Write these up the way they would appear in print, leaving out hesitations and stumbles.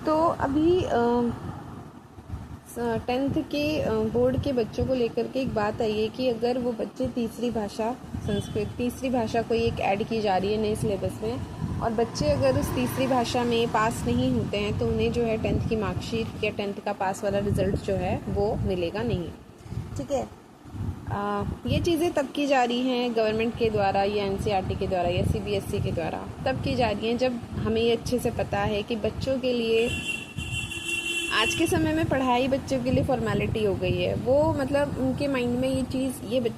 तो अभी 10th के बोर्ड के बच्चों को लेकर के एक बात आई है कि अगर वो बच्चे तीसरी भाषा संस्कृत तीसरी भाषा कोई एक ऐड की जा रही है नए सिलेबस में, और बच्चे अगर उस तीसरी भाषा में पास नहीं होते हैं तो उन्हें जो है 10th की मार्कशीट या 10th का पास वाला रिजल्ट जो है वो मिलेगा नहीं। ठीक है। ये चीज़ें तब की जा रही हैं गवर्नमेंट के द्वारा या एनसीईआरटी के द्वारा या सीबीएसई के द्वारा, तब की जा रही हैं जब हमें ये अच्छे से पता है कि बच्चों के लिए आज के समय में पढ़ाई बच्चों के लिए फॉर्मेलिटी हो गई है। वो मतलब उनके माइंड में ये चीज़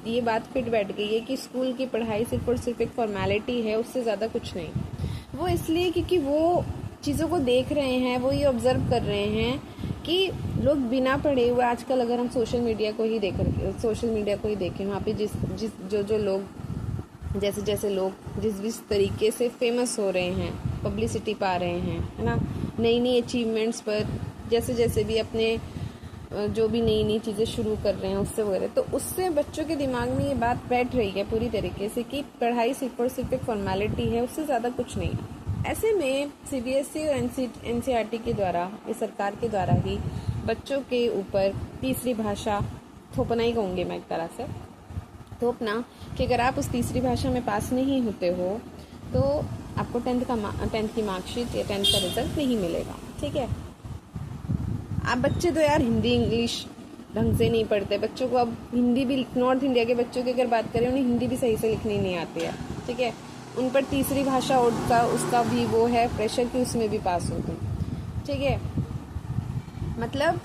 ये बात फिट बैठ गई है कि स्कूल की पढ़ाई सिर्फ और सिर्फ एक फॉर्मेलिटी है, उससे ज़्यादा कुछ नहीं। वो इसलिए क्योंकि वो चीज़ों को देख रहे हैं, वो ये ऑब्ज़र्व कर रहे हैं कि लोग बिना पढ़े हुए आजकल, अगर हम सोशल मीडिया को ही देखें वहाँ पे जो लोग जैसे लोग जिस तरीके से फेमस हो रहे हैं, पब्लिसिटी पा रहे हैं, है ना, नई अचीवमेंट्स पर जैसे भी अपने जो भी नई चीज़ें शुरू कर रहे हैं उससे वगैरह, तो उससे बच्चों के दिमाग में ये बात बैठ रही है पूरी तरीके से कि पढ़ाई सिर्फ और सिर्फ एक फॉर्मेलिटी है, उससे ज़्यादा कुछ नहीं है। ऐसे में सीबीएसई और एनसीईआरटी के द्वारा, ये सरकार के द्वारा ही बच्चों के ऊपर तीसरी भाषा थोपना ही कहूँगी मैं एक तरह से, थोपना कि अगर आप उस तीसरी भाषा में पास नहीं होते हो तो आपको 10th की मार्कशीट या 10th का रिजल्ट नहीं मिलेगा। ठीक है। आप बच्चे तो यार हिंदी इंग्लिश ढंग से नहीं पढ़ते, बच्चों को अब हिंदी भी, नॉर्थ इंडिया के बच्चों की अगर बात करें उन्हें हिंदी भी सही से लिखनी नहीं आती है। ठीक है। उन पर तीसरी भाषा और उसका भी वो है प्रेशर कि उसमें भी पास हो तुम। ठीक है। मतलब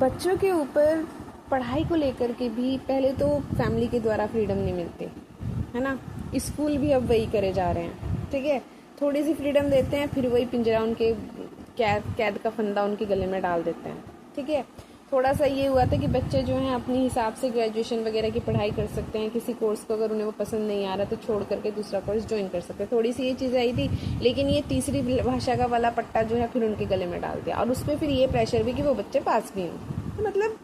बच्चों के ऊपर पढ़ाई को लेकर के भी पहले तो फैमिली के द्वारा फ्रीडम नहीं मिलती है ना, स्कूल भी अब वही करे जा रहे हैं। ठीक है। थोड़ी सी फ्रीडम देते हैं, फिर वही पिंजरा उनके कैद का फंदा उनके गले में डाल देते हैं। ठीक है। थोड़ा सा ये हुआ था कि बच्चे जो हैं अपने हिसाब से ग्रेजुएशन वगैरह की पढ़ाई कर सकते हैं, किसी कोर्स को अगर उन्हें वो पसंद नहीं आ रहा तो छोड़ करके दूसरा कोर्स ज्वाइन कर सकते हैं, थोड़ी सी ये चीज़ आई थी। लेकिन ये तीसरी भाषा का वाला पट्टा जो है फिर उनके गले में डाल दिया, और उसमें फिर ये प्रेशर भी कि वो बच्चे पास भी हों। तो मतलब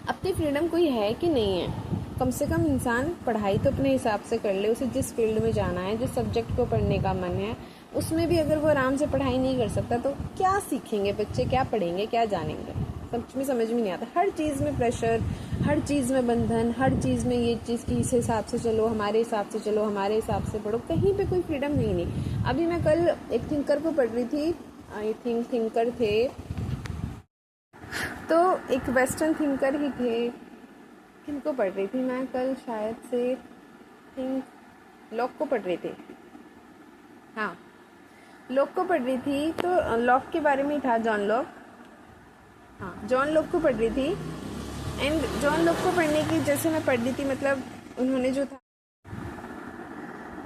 अपनी फ्रीडम कोई है कि नहीं है? कम से कम इंसान पढ़ाई तो अपने हिसाब से कर ले, उसे जिस फील्ड में जाना है, जिस सब्जेक्ट को पढ़ने का मन है, उसमें भी अगर वो आराम से पढ़ाई नहीं कर सकता तो क्या सीखेंगे बच्चे, क्या पढ़ेंगे, क्या जानेंगे? सच में समझ में नहीं आता। हर चीज़ में प्रेशर, हर चीज़ में बंधन, हर चीज़ में ये चीज़ कि इस हिसाब से चलो, हमारे हिसाब से चलो, हमारे हिसाब से पढ़ो, कहीं पे कोई फ्रीडम नहीं। अभी मैं कल एक थिंकर को पढ़ रही थी, आई थिंक थिंकर थे, तो एक वेस्टर्न थिंकर ही थे। किनको पढ़ रही थी मैं कल? शायद से लॉक को पढ़ रही थी। हाँ, लॉक को पढ़ रही थी, तो लॉक के बारे में ही था, जॉन लॉक। हाँ, जॉन लॉक को पढ़ रही थी। एंड जॉन लॉक को पढ़ने की जैसे मैं पढ़ रही थी, मतलब उन्होंने जो था,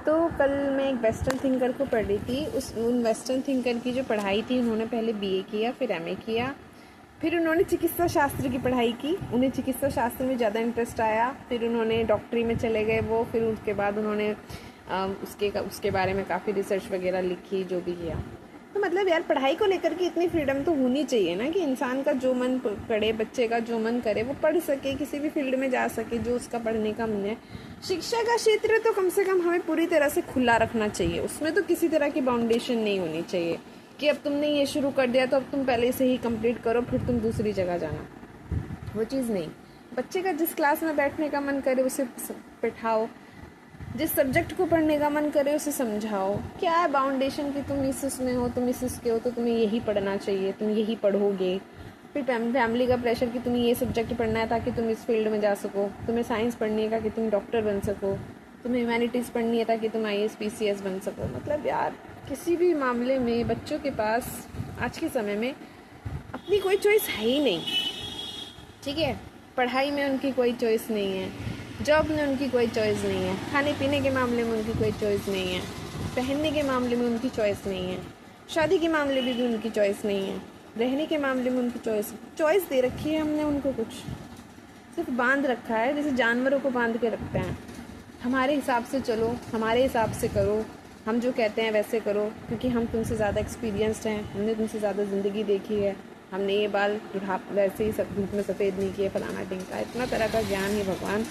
तो कल मैं एक वेस्टर्न थिंकर को पढ़ रही थी। उन वेस्टर्न थिंकर की जो पढ़ाई थी, उन्होंने पहले बीए किया, फिर एमए किया, फिर उन्होंने चिकित्सा शास्त्र की पढ़ाई की। उन्हें चिकित्सा शास्त्र में ज़्यादा इंटरेस्ट आया, फिर उन्होंने डॉक्टरी में चले गए वो, फिर उसके बाद उन्होंने उसके बारे में काफ़ी रिसर्च वगैरह लिखी, जो भी किया। तो मतलब यार पढ़ाई को लेकर के इतनी फ्रीडम तो होनी चाहिए ना कि इंसान का जो मन करे, बच्चे का जो मन करे वो पढ़ सके, किसी भी फील्ड में जा सके जो उसका पढ़ने का मन है। शिक्षा का क्षेत्र तो कम से कम हमें पूरी तरह से खुला रखना चाहिए, उसमें तो किसी तरह की बाउंडेशन नहीं होनी चाहिए कि अब तुमने ये शुरू कर दिया तो अब तुम पहले से ही कंप्लीट करो, फिर तुम दूसरी जगह जाना, वो चीज़ नहीं। बच्चे का जिस क्लास में बैठने का मन करे उसे बैठाओ, जिस सब्जेक्ट को पढ़ने का मन करे उसे समझाओ। क्या है बाउंडेशन कि तुम इसमें हो, तुम इसके हो तो तुम्हें यही पढ़ना चाहिए, तुम यही पढ़ोगे। फिर फैमिली का प्रेशर कि तुम्हें ये सब्जेक्ट पढ़ना है ताकि तुम इस फील्ड में जा सको, तुम्हें साइंस पढ़नी है ताकि तुम डॉक्टर बन सको, तुम्हें ह्यूमैनिटीज़ पढ़नी है ताकि तुम IAS PCS बन सको। मतलब यार किसी भी मामले में बच्चों के पास आज के समय में अपनी कोई चॉइस है ही नहीं। ठीक है। पढ़ाई में उनकी कोई चॉइस नहीं है, जॉब में उनकी कोई चॉइस नहीं है, खाने पीने के मामले में उनकी कोई चॉइस नहीं है, पहनने के मामले में उनकी चॉइस नहीं है, शादी के मामले में भी उनकी चॉइस नहीं है, रहने के मामले में उनकी चॉइस दे रखी है हमने उनको, कुछ सिर्फ बांध रखा है, जैसे जानवरों को बांध के रखते हैं। हमारे हिसाब से चलो, हमारे हिसाब से करो, हम जो कहते हैं वैसे करो, क्योंकि हम तुमसे ज़्यादा एक्सपीरियंस्ड हैं, हमने तुमसे ज़्यादा ज़िंदगी देखी है, हमने ये बाल वैसे ही सब धूप में सफ़ेद नहीं किए, फलाना टिंका, इतना तरह का ज्ञान है भगवान।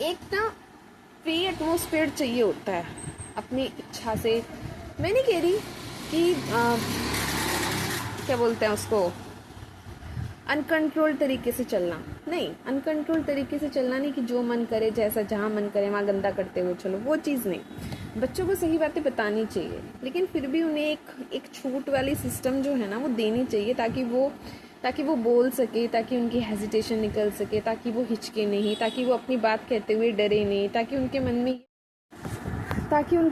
एक ना फ्री एटमॉस्फेयर चाहिए होता है अपनी इच्छा से। मैं नहीं कह रही कि क्या बोलते हैं उसको, अनकंट्रोल तरीके से चलना। नहीं, अनकंट्रोल तरीके से चलना नहीं कि जो मन करे, जैसा जहाँ मन करे वहाँ गंदा करते हुए चलो, वो चीज़ नहीं। बच्चों को सही बातें बतानी चाहिए, लेकिन फिर भी उन्हें एक छूट वाली सिस्टम जो है ना वो देनी चाहिए, ताकि वो बोल सके, ताकि उनकी हेजिटेशन निकल सके, ताकि वो हिचके नहीं, ताकि वो अपनी बात कहते हुए डरे नहीं, ताकि उनके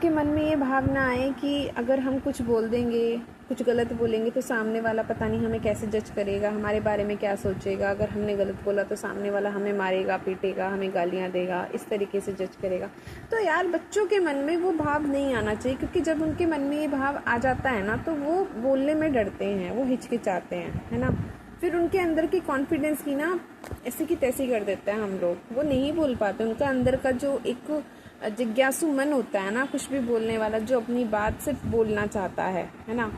मन में ये भावना आए कि अगर हम कुछ बोल देंगे, कुछ गलत बोलेंगे तो सामने वाला पता नहीं हमें कैसे जज करेगा, हमारे बारे में क्या सोचेगा, अगर हमने गलत बोला तो सामने वाला हमें मारेगा, पीटेगा, हमें गालियाँ देगा, इस तरीके से जज करेगा। तो यार बच्चों के मन में वो भाव नहीं आना चाहिए, क्योंकि जब उनके मन में ये भाव आ जाता है ना तो वो बोलने में डरते हैं, वो हिचकिचाते हैं, है ना। फिर उनके अंदर की कॉन्फिडेंस की ना ऐसी की तैसी कर देते हैं हम लोग, वो नहीं बोल पाते। उनका अंदर का जो एक जिज्ञासु मन होता है ना, कुछ भी बोलने वाला, जो अपनी बात सिर्फ बोलना चाहता है ना।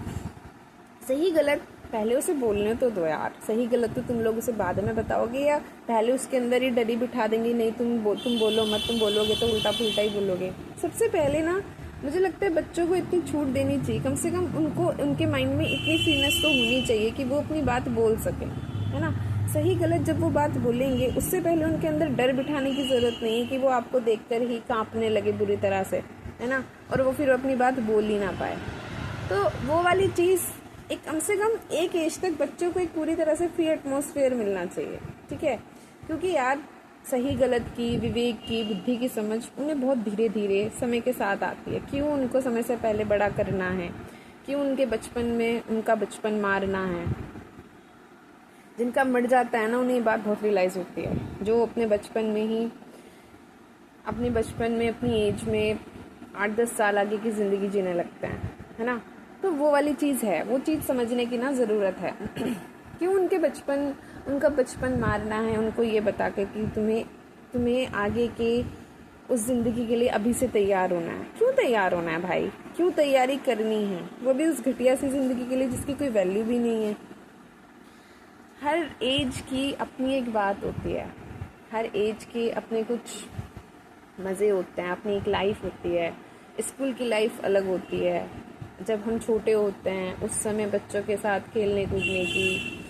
सही गलत पहले उसे बोलने तो दो यार, सही गलत तो तुम लोग उसे बाद में बताओगे, या पहले उसके अंदर ही डरी बिठा देंगे, नहीं तुम बोलो मत, तुम बोलोगे तो उल्टा पुल्टा ही बोलोगे। सबसे पहले ना मुझे लगता है बच्चों को इतनी छूट देनी चाहिए, कम से कम उनको उनके माइंड में इतनी फ्रीनेस तो होनी चाहिए कि वो अपनी बात बोल सकें, है ना। सही गलत जब वो बात बोलेंगे उससे पहले उनके अंदर डर बिठाने की ज़रूरत नहीं है कि वो आपको देखकर ही कांपने लगे बुरी तरह से, है ना, और वो फिर अपनी बात बोल ही ना पाए। तो वो वाली चीज़ एक कम से कम एक एज तक बच्चों को एक पूरी तरह से फ्री एटमॉस्फेयर मिलना चाहिए, ठीक है। क्योंकि यार सही गलत की, विवेक की, बुद्धि की समझ उन्हें बहुत धीरे धीरे समय के साथ आती है। क्यों उनको समय से पहले बड़ा करना है, क्यों उनके बचपन में उनका बचपन मारना है। जिनका मर जाता है ना उन्हें ये बात बहुत रियलाइज़ होती है, जो अपने बचपन में अपनी एज में 8-10 साल आगे की ज़िंदगी जीने लगते हैं, है ना। तो वो वाली चीज़ है, वो चीज़ समझने की ना ज़रूरत है। क्यों उनका बचपन मारना है, उनको ये बता कर कि तुम्हें आगे के उस ज़िंदगी के लिए अभी से तैयार होना है। क्यों तैयार होना है भाई, क्यों तैयारी करनी है, वो भी उस घटिया सी ज़िंदगी के लिए जिसकी कोई वैल्यू भी नहीं है। हर एज की अपनी एक बात होती है, हर एज के अपने कुछ मज़े होते हैं, अपनी एक लाइफ होती है। स्कूल की लाइफ अलग होती है, जब हम छोटे होते हैं उस समय बच्चों के साथ खेलने कूदने की,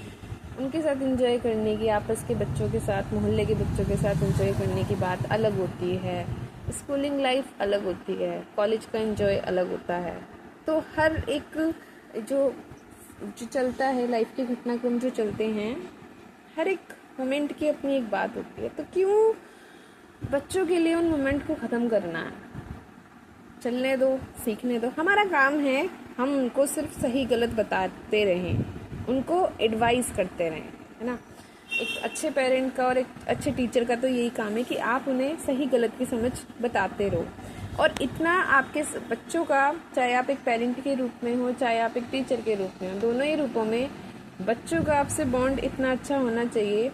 उनके साथ एंजॉय करने की, आपस के बच्चों के साथ, मोहल्ले के बच्चों के साथ एंजॉय करने की बात अलग होती है। स्कूलिंग लाइफ अलग होती है, कॉलेज का एंजॉय अलग होता है। तो हर एक जो चलता है, लाइफ के घटनाक्रम जो चलते हैं, हर एक मोमेंट की अपनी एक बात होती है। तो क्यों बच्चों के लिए उन मोमेंट को ख़त्म करना है। चलने दो, सीखने दो। हमारा काम है हम उनको सिर्फ सही गलत बताते रहें, उनको एडवाइस करते रहें, है ना। एक अच्छे पेरेंट का और एक अच्छे टीचर का तो यही काम है कि आप उन्हें सही गलत की समझ बताते रहो। और इतना आपके बच्चों का, चाहे आप एक पेरेंट के रूप में हो, चाहे आप एक टीचर के रूप में हो, दोनों ही रूपों में बच्चों का आपसे बॉन्ड इतना अच्छा होना चाहिए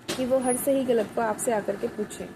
कि वो हर सही गलत को आपसे आकर के पूछें।